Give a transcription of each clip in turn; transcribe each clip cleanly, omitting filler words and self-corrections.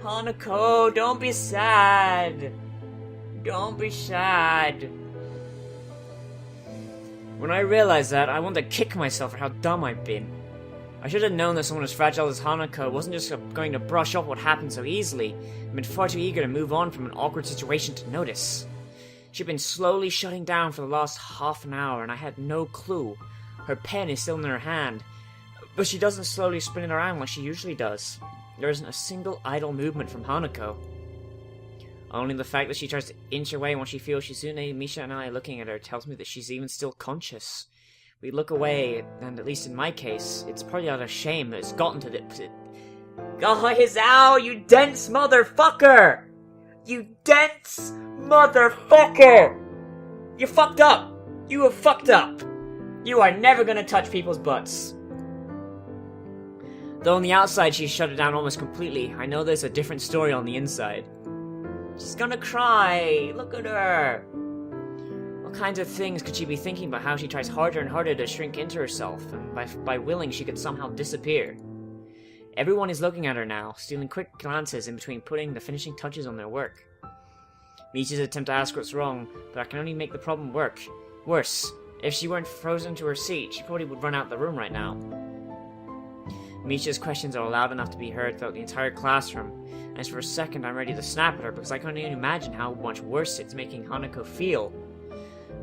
Hanako, don't be sad. Don't be sad. When I realized that, I wanted to kick myself for how dumb I've been. I should have known that someone as fragile as Hanako wasn't just going to brush off what happened so easily. I'd been far too eager to move on from an awkward situation to notice. She'd been slowly shutting down for the last half an hour, and I had no clue. Her pen is still in her hand, but she doesn't slowly spin it around like she usually does. There isn't a single idle movement from Hanako. Only the fact that she tries to inch away when she feels Shizune, Misha, and I looking at her tells me that she's even still conscious. We look away, and at least in my case, it's probably out of shame that it's gotten to this. Oh, Hisao, you dense motherfucker! You dense motherfucker! You fucked up! You have fucked up! You are never gonna touch people's butts. Though on the outside she's shut it down almost completely, I know there's a different story on the inside. She's gonna cry! Look at her! What kinds of things could she be thinking about how she tries harder and harder to shrink into herself, and by willing she could somehow disappear? Everyone is looking at her now, stealing quick glances in between putting the finishing touches on their work. Michi's attempt to ask what's wrong, but I can only make the problem worse. If she weren't frozen to her seat, she probably would run out the room right now. Misha's questions are loud enough to be heard throughout the entire classroom, and for a second I'm ready to snap at her because I can't even imagine how much worse it's making Hanako feel.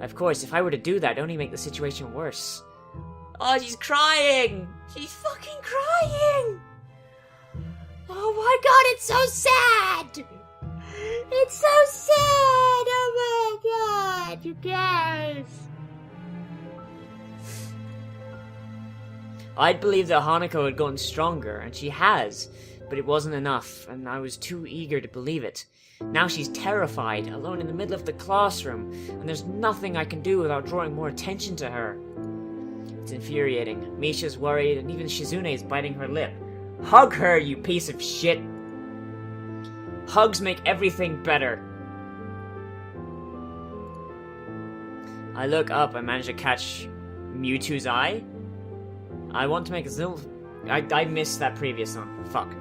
Of course, if I were to do that, it'd only make the situation worse. Oh, she's crying! She's fucking crying! Oh my god, it's so sad! It's so sad! Oh my god, you guys! I'd believed that Hanako had gotten stronger, and she has, but it wasn't enough, and I was too eager to believe it. Now she's terrified, alone in the middle of the classroom, and there's nothing I can do without drawing more attention to her. It's infuriating. Misha's worried, and even Shizune is biting her lip. Hug her, you piece of shit! Hugs make everything better. I look up and manage to catch Mewtwo's eye. I want to make a little... I missed that previous one. Fuck.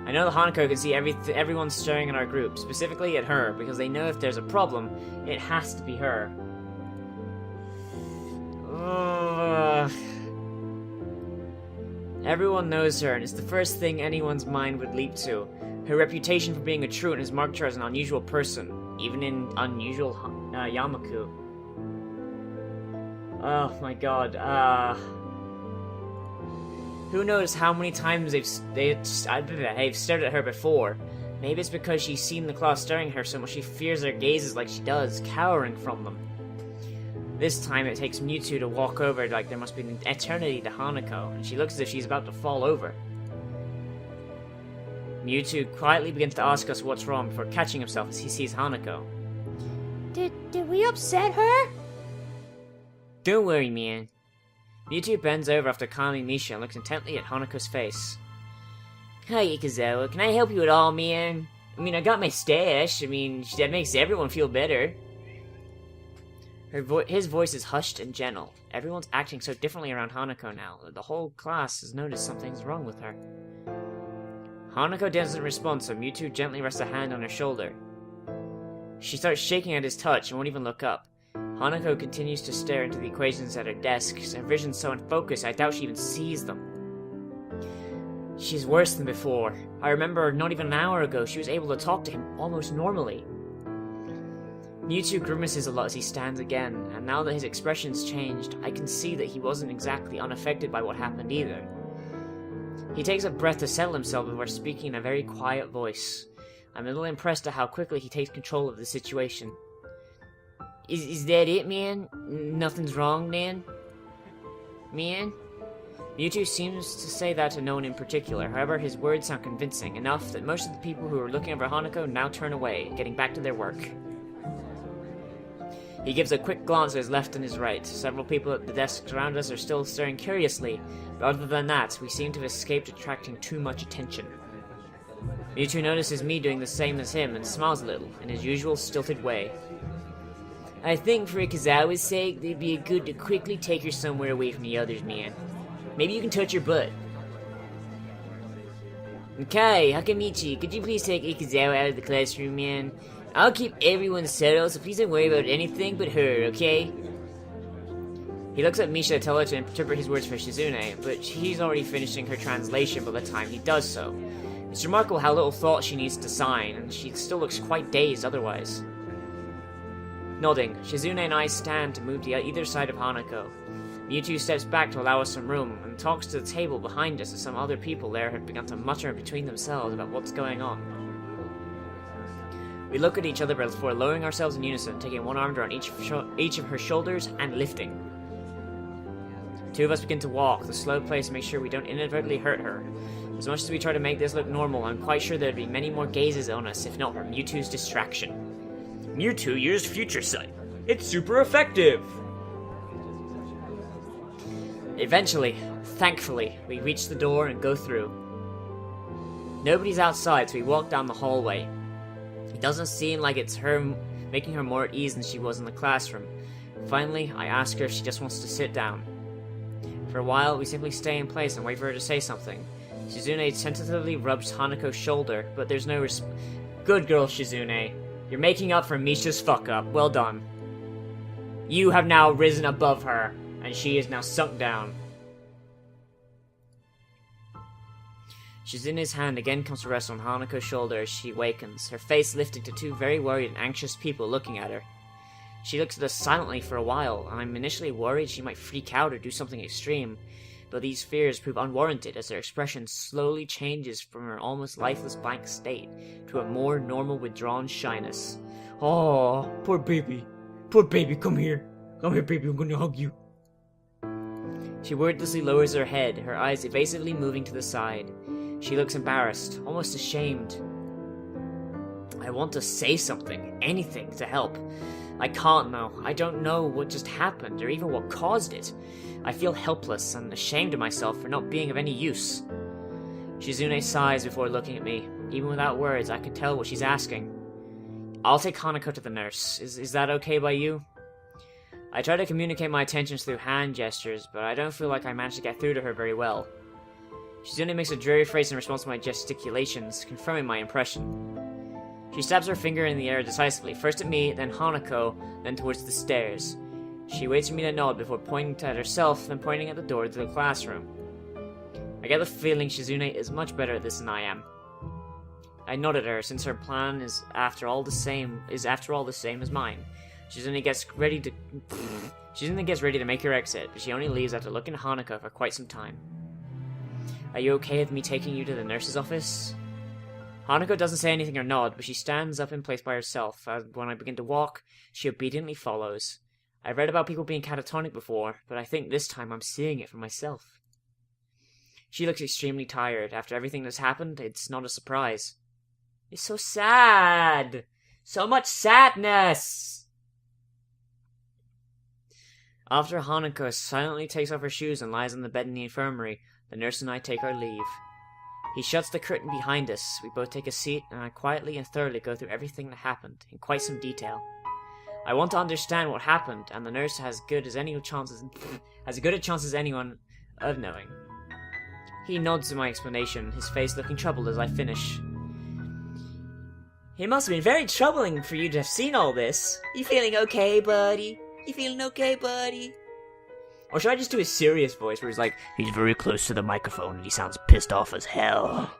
I know that Hanako can see everyone staring at our group, specifically at her, because they know if there's a problem, it has to be her. Everyone knows her, and it's the first thing anyone's mind would leap to. Her reputation for being a truant has marked her as an unusual person, even in unusual Yamaku. Oh my god, who knows how many times they've stared at her before. Maybe it's because she's seen the class staring at her so much she fears their gazes like she does, cowering from them. This time it takes Mewtwo to walk over like there must be an eternity to Hanako, and she looks as if she's about to fall over. Mewtwo quietly begins to ask us what's wrong before catching himself as he sees Hanako. Did we upset her? Don't worry, man. Mewtwo bends over after calming Misha and looks intently at Hanako's face. Hi, Ikazawa. Can I help you at all, man? I mean, I got my stash. I mean, that makes everyone feel better. His voice is hushed and gentle. Everyone's acting so differently around Hanako now that the whole class has noticed something's wrong with her. Hanako doesn't respond, so Mewtwo gently rests a hand on her shoulder. She starts shaking at his touch and won't even look up. Hanako continues to stare into the equations at her desk, her vision's so unfocused I doubt she even sees them. She's worse than before. I remember not even an hour ago she was able to talk to him almost normally. Mewtwo grimaces a lot as he stands again, and now that his expression's changed, I can see that he wasn't exactly unaffected by what happened either. He takes a breath to settle himself before speaking in a very quiet voice. I'm a little impressed at how quickly he takes control of the situation. Is that it, man? Nothing's wrong, man? Man? Mewtwo seems to say that to no one in particular, however his words sound convincing, enough that most of the people who are looking over Hanako now turn away, getting back to their work. He gives a quick glance at his left and his right. Several people at the desks around us are still staring curiously, but other than that, we seem to have escaped attracting too much attention. Mewtwo notices me doing the same as him and smiles a little, in his usual stilted way. I think for Ikazawa's sake, it'd be good to quickly take her somewhere away from the others, man. Maybe you can touch her butt. Okay, Hakamichi, could you please take Ikazawa out of the classroom, man? I'll keep everyone settled, so please don't worry about anything but her, okay? He looks at Misha to tell her to interpret his words for Shizune, but she's already finishing her translation by the time he does so. It's remarkable how little thought she needs to sign, and she still looks quite dazed otherwise. Nodding, Shizune and I stand to move to either side of Hanako. Mewtwo steps back to allow us some room, and talks to the table behind us as some other people there have begun to mutter between themselves about what's going on. We look at each other before lowering ourselves in unison, taking one arm around each of her shoulders and lifting. Two of us begin to walk, the slow pace to make sure we don't inadvertently hurt her. As much as we try to make this look normal, I'm quite sure there'd be many more gazes on us if not for Mewtwo's distraction. Mewtwo used Future Sight. It's super effective! Eventually, thankfully, we reach the door and go through. Nobody's outside, so we walk down the hallway. It doesn't seem like it's her making her more at ease than she was in the classroom. Finally, I ask her if she just wants to sit down. For a while, we simply stay in place and wait for her to say something. Shizune tentatively rubs Hanako's shoulder, but there's no Good girl, Shizune. You're making up for Misha's fuck-up. Well done. You have now risen above her, and she is now sunk down. Shizune's hand again comes to rest on Hanako's shoulder as she wakens, her face lifted to two very worried and anxious people looking at her. She looks at us silently for a while, and I'm initially worried she might freak out or do something extreme, but these fears prove unwarranted as her expression slowly changes from her almost lifeless blank state to a more normal withdrawn shyness. Oh, poor baby. Poor baby, come here. Come here, baby, I'm gonna hug you. She wordlessly lowers her head, her eyes evasively moving to the side. She looks embarrassed, almost ashamed. I want to say something, anything to help. I can't though. I don't know what just happened, or even what caused it. I feel helpless and ashamed of myself for not being of any use. Shizune sighs before looking at me. Even without words, I can tell what she's asking. I'll take Hanako to the nurse. Is that okay by you? I try to communicate my intentions through hand gestures, but I don't feel like I managed to get through to her very well. Shizune makes a dreary face in response to my gesticulations, confirming my impression. She stabs her finger in the air decisively, first at me, then Hanako, then towards the stairs. She waits for me to nod before pointing at herself, then pointing at the door to the classroom. I get the feeling Shizune is much better at this than I am. I nod at her, since her plan is after all the same as mine. Shizune gets ready to make her exit, but she only leaves after looking at Hanako for quite some time. Are you okay with me taking you to the nurse's office? Hanako doesn't say anything or nod, but she stands up in place by herself, as when I begin to walk, she obediently follows. I've read about people being catatonic before, but I think this time I'm seeing it for myself. She looks extremely tired. After everything that's happened, it's not a surprise. It's so sad! So much sadness! After Hanako silently takes off her shoes and lies on the bed in the infirmary, the nurse and I take our leave. He shuts the curtain behind us, we both take a seat, and I quietly and thoroughly go through everything that happened, in quite some detail. I want to understand what happened, and the nurse has as good a chance as anyone of knowing. He nods to my explanation, his face looking troubled as I finish. It must have been very troubling for you to have seen all this. You feeling okay, buddy? You feeling okay, buddy? Or should I just do a serious voice where he's like, he's very close to the microphone and he sounds pissed off as hell?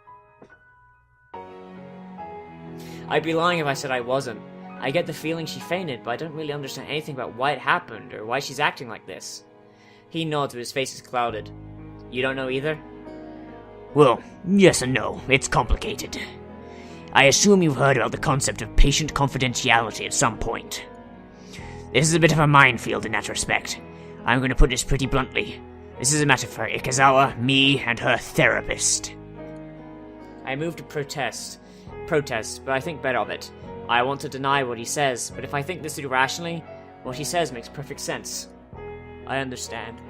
I'd be lying if I said I wasn't. I get the feeling she fainted, but I don't really understand anything about why it happened or why she's acting like this. He nods, but his face is clouded. You don't know either? Well, yes and no. It's complicated. I assume you've heard about the concept of patient confidentiality at some point. This is a bit of a minefield in that respect. I'm going to put this pretty bluntly. This is a matter for Ikazawa, me, and her therapist. I move to protest, but I think better of it. I want to deny what he says, but if I think this through rationally, what he says makes perfect sense. I understand.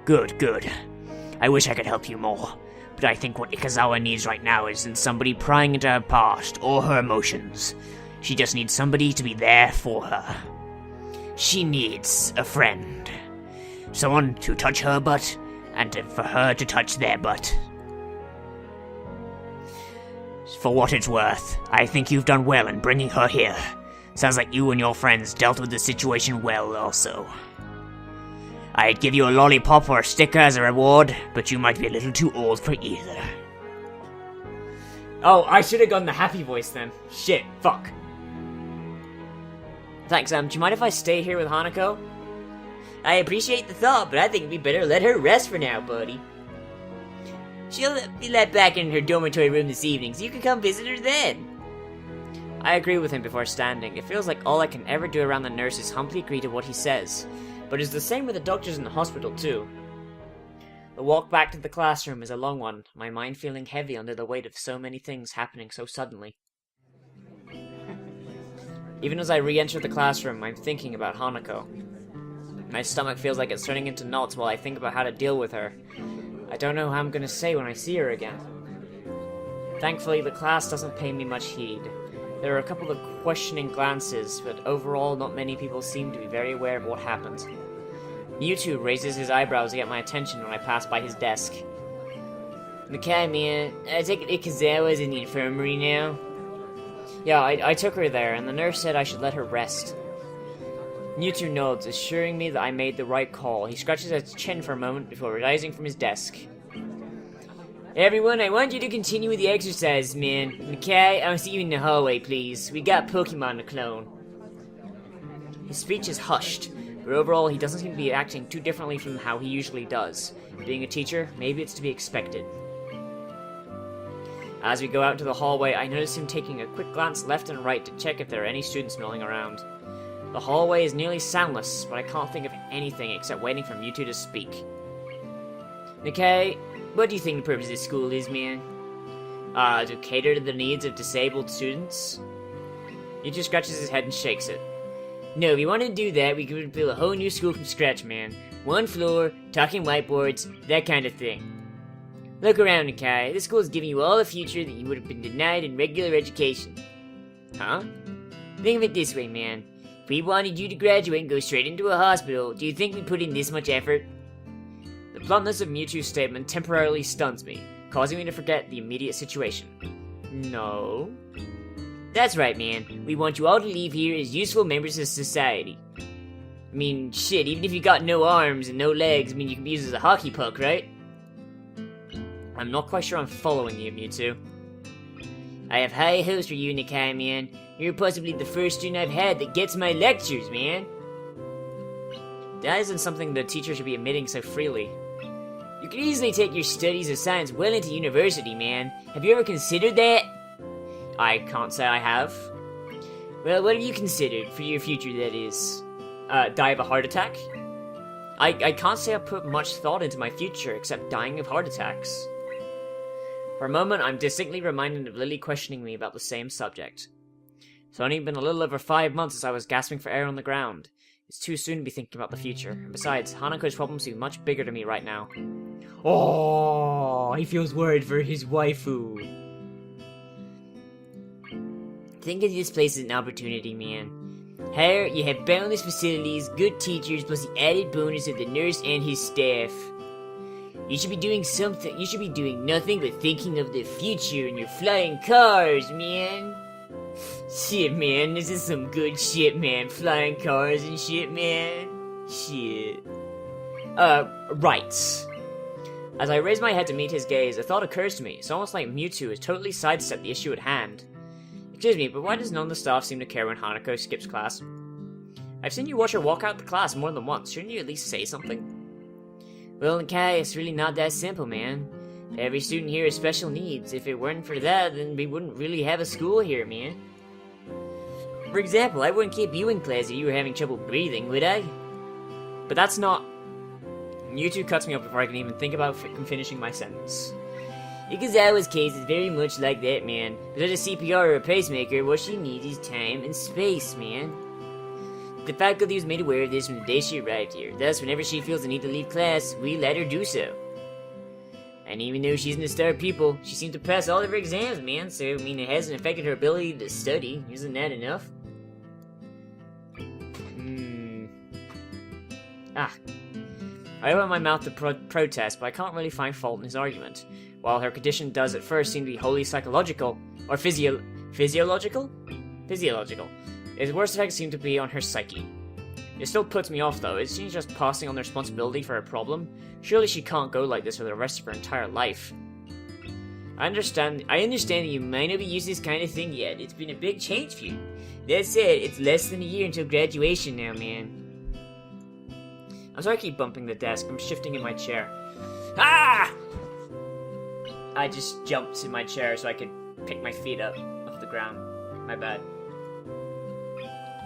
Good. I wish I could help you more, but I think what Ikazawa needs right now isn't somebody prying into her past or her emotions. She just needs somebody to be there for her. She needs a friend. Someone to touch her butt, and for her to touch their butt. For what it's worth, I think you've done well in bringing her here. Sounds like you and your friends dealt with the situation well also. I'd give you a lollipop or a sticker as a reward, but you might be a little too old for either. Oh, I should have gone the happy voice then. Shit, fuck. Thanks, do you mind if I stay here with Hanako? I appreciate the thought, but I think we better let her rest for now, buddy. She'll be let back in her dormitory room this evening, so you can come visit her then. I agree with him before standing. It feels like all I can ever do around the nurse is humbly agree to what he says. But it's the same with the doctors in the hospital, too. The walk back to the classroom is a long one, my mind feeling heavy under the weight of so many things happening so suddenly. Even as I re-enter the classroom, I'm thinking about Hanako. My stomach feels like it's turning into knots while I think about how to deal with her. I don't know how I'm gonna say when I see her again. Thankfully, the class doesn't pay me much heed. There are a couple of questioning glances, but overall not many people seem to be very aware of what happened. Mewtwo raises his eyebrows to get my attention when I pass by his desk. Okay, man, I take it Ikazawa's in the infirmary now? Yeah, I took her there, and the nurse said I should let her rest. Mewtwo nods, assuring me that I made the right call. He scratches his chin for a moment before rising from his desk. Everyone, I want you to continue with the exercise, man. Okay, I'll see you in the hallway, please. We got Pokemon to clone. His speech is hushed, but overall he doesn't seem to be acting too differently from how he usually does. Being a teacher, maybe it's to be expected. As we go out into the hallway, I notice him taking a quick glance left and right to check if there are any students milling around. The hallway is nearly soundless, but I can't think of anything except waiting for Mewtwo to speak. Okay, what do you think the purpose of this school is, man? To cater to the needs of disabled students? Mewtwo scratches his head and shakes it. No, if you want to do that, we could build a whole new school from scratch, man. One floor, talking whiteboards, that kind of thing. Look around, Nakai. This school is giving you all the future that you would have been denied in regular education. Huh? Think of it this way, man. If we wanted you to graduate and go straight into a hospital, do you think we'd put in this much effort? The bluntness of Mewtwo's statement temporarily stuns me, causing me to forget the immediate situation. No. That's right, man. We want you all to leave here as useful members of society. I mean, shit, even if you got no arms and no legs, I mean, you can be used as a hockey puck, right? I'm not quite sure I'm following you, Mewtwo. I have high hopes for you, Nakai, man. You're possibly the first student I've had that gets my lectures, man. That isn't something the teacher should be admitting so freely. You could easily take your studies of science well into university, man. Have you ever considered that? I can't say I have. Well, what have you considered for your future, that is? Die of a heart attack? I can't say I've put much thought into my future except dying of heart attacks. For a moment, I'm distinctly reminded of Lily questioning me about the same subject. It's only been a little over 5 months since I was gasping for air on the ground. It's too soon to be thinking about the future. And besides, Hanako's problems seem much bigger to me right now. Oh, he feels worried for his waifu. Think of this place as an opportunity, man. Here, you have boundless facilities, good teachers, plus the added bonus of the nurse and his staff. You should be doing something. You should be doing nothing but thinking of the future and your flying cars, man. Shit, man, this is some good shit, man. Flying cars and shit, man. Shit. Right. As I raise my head to meet his gaze, a thought occurs to me. It's almost like Mewtwo has totally sidestepped the issue at hand. Excuse me, but why does none of the staff seem to care when Hanako skips class? I've seen you watch her walk out the class more than once. Shouldn't you at least say something? Well, Nakai, it's really not that simple, man. Every student here has special needs. If it weren't for that, then we wouldn't really have a school here, man. For example, I wouldn't keep you in class if you were having trouble breathing, would I? But that's not... Mewtwo cuts me off before I can even think about finishing my sentence. Ikazawa's case is very much like that, man. Without a CPR or a pacemaker, what she needs is time and space, man. The faculty was made aware of this from the day she arrived here. Thus, whenever she feels the need to leave class, we let her do so. And even though she's a star pupil, she seems to pass all of her exams, man. So, I mean, it hasn't affected her ability to study. Isn't that enough? I open my mouth to protest, but I can't really find fault in his argument. While her condition does at first seem to be wholly psychological, or physiological? Physiological. Its worst effects seem to be on her psyche. It still puts me off though. Is she just passing on the responsibility for her problem? Surely she can't go like this for the rest of her entire life. I understand that you might not be used to this kind of thing yet. It's been a big change for you. That said, it's less than a year until graduation now, man. I'm sorry I keep bumping the desk. I'm shifting in my chair. Ah! I just jumped in my chair so I could pick my feet up off the ground. My bad.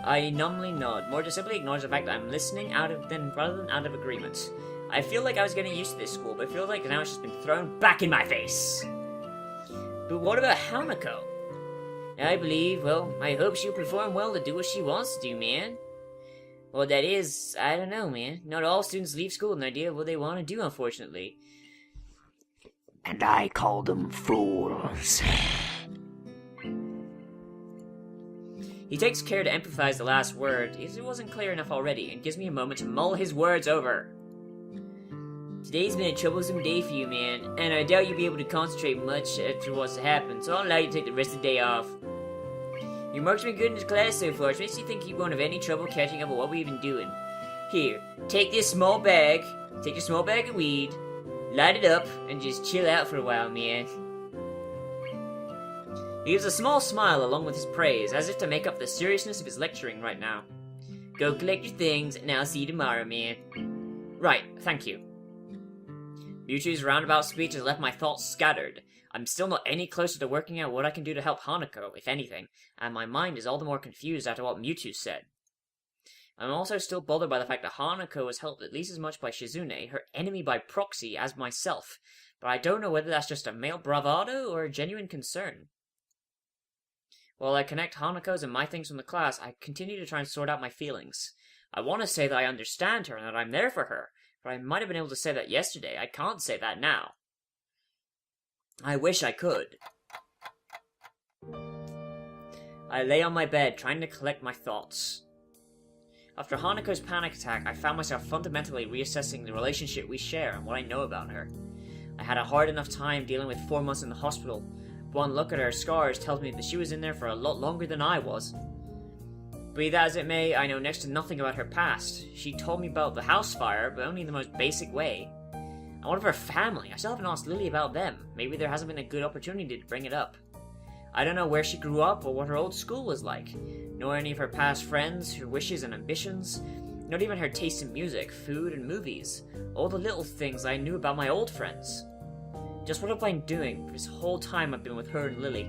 I numbly nod, more to simply acknowledge the fact that I'm listening rather than out of agreement. I feel like I was getting used to this school, but it feels like now it's just been thrown back in my face. But what about Hanako? I believe, well, I hope she'll perform well to do what she wants to do, man. Well, that is, I don't know, man. Not all students leave school with an idea of what they want to do, unfortunately. And I call them fools. He takes care to emphasize the last word, as it wasn't clear enough already, and gives me a moment to mull his words over. Today's been a troublesome day for you, man, and I doubt you'll be able to concentrate much after what's happened, so I'll allow you to take the rest of the day off. Your marks have been good in this class so far, which makes you think you won't have any trouble catching up with what we've been doing. Here, take your small bag of weed, light it up, and just chill out for a while, man. He gives a small smile along with his praise, as if to make up the seriousness of his lecturing right now. Go collect your things, and I'll see you tomorrow, man. Right, thank you. Mewtwo's roundabout speech has left my thoughts scattered. I'm still not any closer to working out what I can do to help Hanako, if anything, and my mind is all the more confused after what Mewtwo said. I'm also still bothered by the fact that Hanako was helped at least as much by Shizune, her enemy by proxy, as myself, but I don't know whether that's just a male bravado or a genuine concern. While I connect Hanako's and my things from the class, I continue to try and sort out my feelings. I want to say that I understand her and that I'm there for her, but I might have been able to say that yesterday. I can't say that now. I wish I could. I lay on my bed, trying to collect my thoughts. After Hanako's panic attack, I found myself fundamentally reassessing the relationship we share and what I know about her. I had a hard enough time dealing with 4 months in the hospital. One look at her scars tells me that she was in there for a lot longer than I was. Be that as it may, I know next to nothing about her past. She told me about the house fire, but only in the most basic way. And what of her family? I still haven't asked Lily about them. Maybe there hasn't been a good opportunity to bring it up. I don't know where she grew up or what her old school was like, nor any of her past friends, her wishes and ambitions, not even her taste in music, food and movies, all the little things I knew about my old friends. Just what have I been doing for this whole time I've been with her and Lily?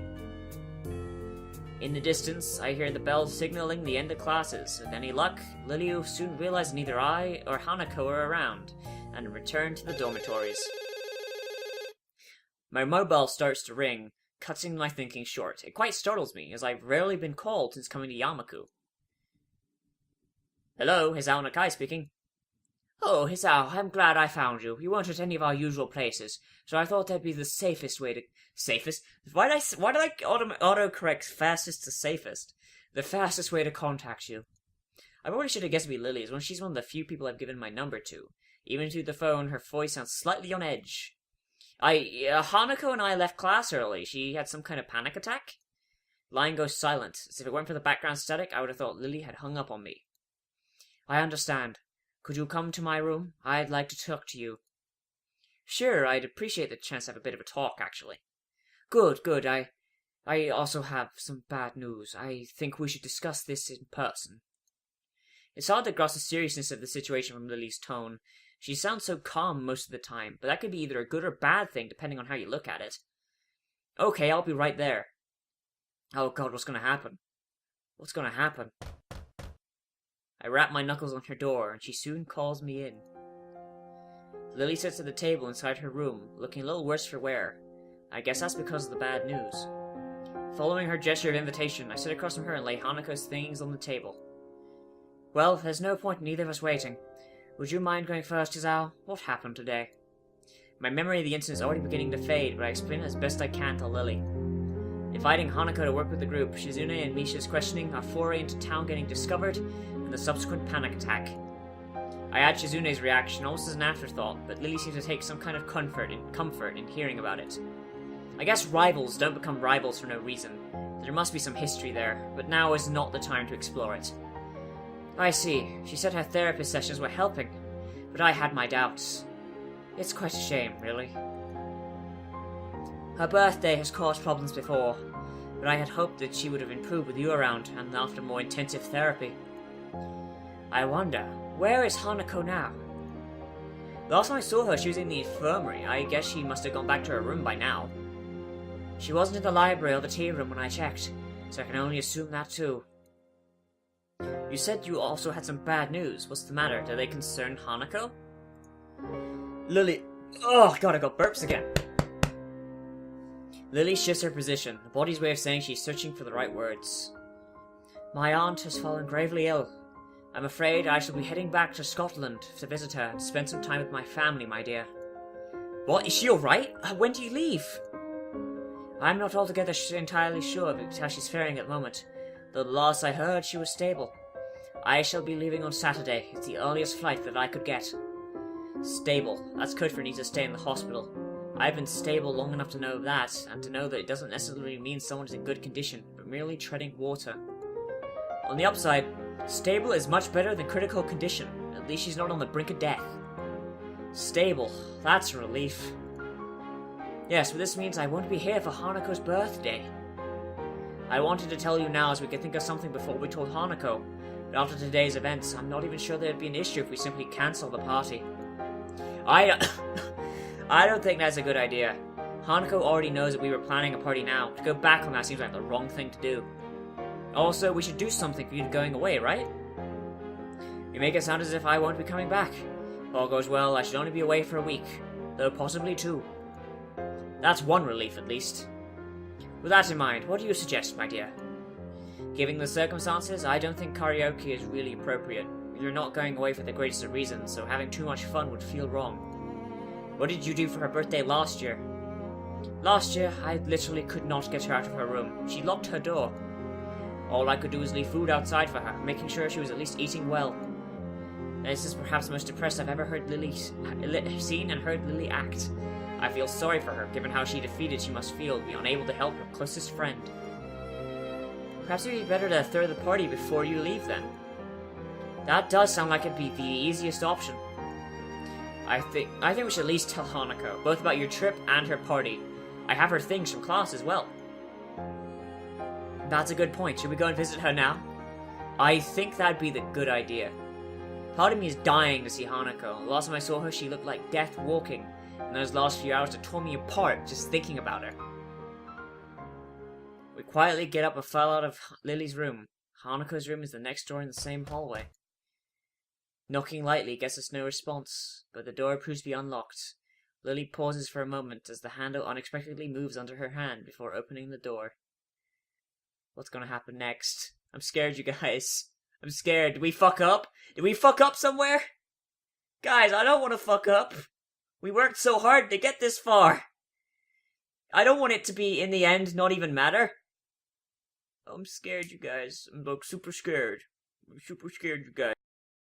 In the distance, I hear the bells signaling the end of classes. With any luck, Lily will soon realize neither I or Hanako are around, and return to the dormitories. My mobile starts to ring, cutting my thinking short. It quite startles me, as I've rarely been called since coming to Yamaku. Hello, Hisao Nakai speaking. Oh, Hisao, I'm glad I found you. You weren't at any of our usual places, so I thought that'd be the safest way to... Safest? Why did I auto-correct fastest to safest? The fastest way to contact you. I probably should have guessed it'd be Lily's, when she's one of the few people I've given my number to. Even through the phone, her voice sounds slightly on edge. Hanako and I left class early. She had some kind of panic attack? Line goes silent. As if it weren't for the background static, I would have thought Lily had hung up on me. I understand. Could you come to my room? I'd like to talk to you. Sure, I'd appreciate the chance to have a bit of a talk, actually. Good. I also have some bad news. I think we should discuss this in person. It's hard to grasp the seriousness of the situation from Lily's tone. She sounds so calm most of the time, but that could be either a good or bad thing depending on how you look at it. Okay, I'll be right there. Oh god, what's gonna happen? What's gonna happen? I rap my knuckles on her door, and she soon calls me in. Lily sits at the table inside her room, looking a little worse for wear. I guess that's because of the bad news. Following her gesture of invitation, I sit across from her and lay Hanako's things on the table. Well, there's no point in either of us waiting. Would you mind going first, Hisao? What happened today? My memory of the incident is already beginning to fade, but I explain it as best I can to Lily. Inviting Hanako to work with the group, Shizune and Misha's questioning, our foray into town getting discovered, and the subsequent panic attack. I add Shizune's reaction almost as an afterthought, but Lily seems to take some kind of comfort in hearing about it. I guess rivals don't become rivals for no reason. There must be some history there, but now is not the time to explore it. I see. She said her therapist sessions were helping, but I had my doubts. It's quite a shame, really. Her birthday has caused problems before, but I had hoped that she would have improved with you around and after more intensive therapy. I wonder, where is Hanako now? Last time I saw her, she was in the infirmary. I guess she must have gone back to her room by now. She wasn't in the library or the tea room when I checked, so I can only assume that too. You said you also had some bad news. What's the matter? Do they concern Hanako? Lily... Oh god, I got burps again. Lily shifts her position, the body's way of saying she's searching for the right words. My aunt has fallen gravely ill. I'm afraid I shall be heading back to Scotland to visit her and spend some time with my family, my dear. What? Is she alright? When do you leave? I'm not altogether entirely sure of how she's faring at the moment, though the last I heard she was stable. I shall be leaving on Saturday. It's the earliest flight that I could get. Stable. That's code for need to stay in the hospital. I've been stable long enough to know that, and to know that it doesn't necessarily mean someone is in good condition, but merely treading water. On the upside, stable is much better than critical condition. At least she's not on the brink of death. Stable. That's a relief. Yes, but this means I won't be here for Hanako's birthday. I wanted to tell you now as we could think of something before we told Hanako, but after today's events, I'm not even sure there'd be an issue if we simply cancel the party. I don't think that's a good idea. Hanako already knows that we were planning a party now. To go back on that seems like the wrong thing to do. Also, we should do something for you going away, right? You make it sound as if I won't be coming back. If all goes well, I should only be away for a week, though possibly 2. That's one relief, at least. With that in mind, what do you suggest, my dear? Given the circumstances, I don't think karaoke is really appropriate. You're not going away for the greatest of reasons, so having too much fun would feel wrong. What did you do for her birthday last year? Last year, I literally could not get her out of her room. She locked her door. All I could do was leave food outside for her, making sure she was at least eating well. This is perhaps the most depressed I've ever seen and heard Lily act. I feel sorry for her, given how defeated she must feel to be unable to help her closest friend. Perhaps it would be better to throw the party before you leave, then. That does sound like it'd be the easiest option. I think we should at least tell Hanako, both about your trip and her party. I have her things from class as well. That's a good point. Should we go and visit her now? I think that'd be the good idea. Part of me is dying to see Hanako. The last time I saw her, she looked like death walking. And those last few hours have torn me apart just thinking about her. We quietly get up and file out of Lily's room. Hanako's room is the next door in the same hallway. Knocking lightly gets us no response, but the door proves to be unlocked. Lily pauses for a moment as the handle unexpectedly moves under her hand before opening the door. What's gonna happen next? I'm scared, you guys. I'm scared. Did we fuck up? Did we fuck up somewhere? Guys, I don't want to fuck up. We worked so hard to get this far. I don't want it to be, in the end, not even matter. I'm scared, you guys. I'm like super scared. I'm super scared, you guys.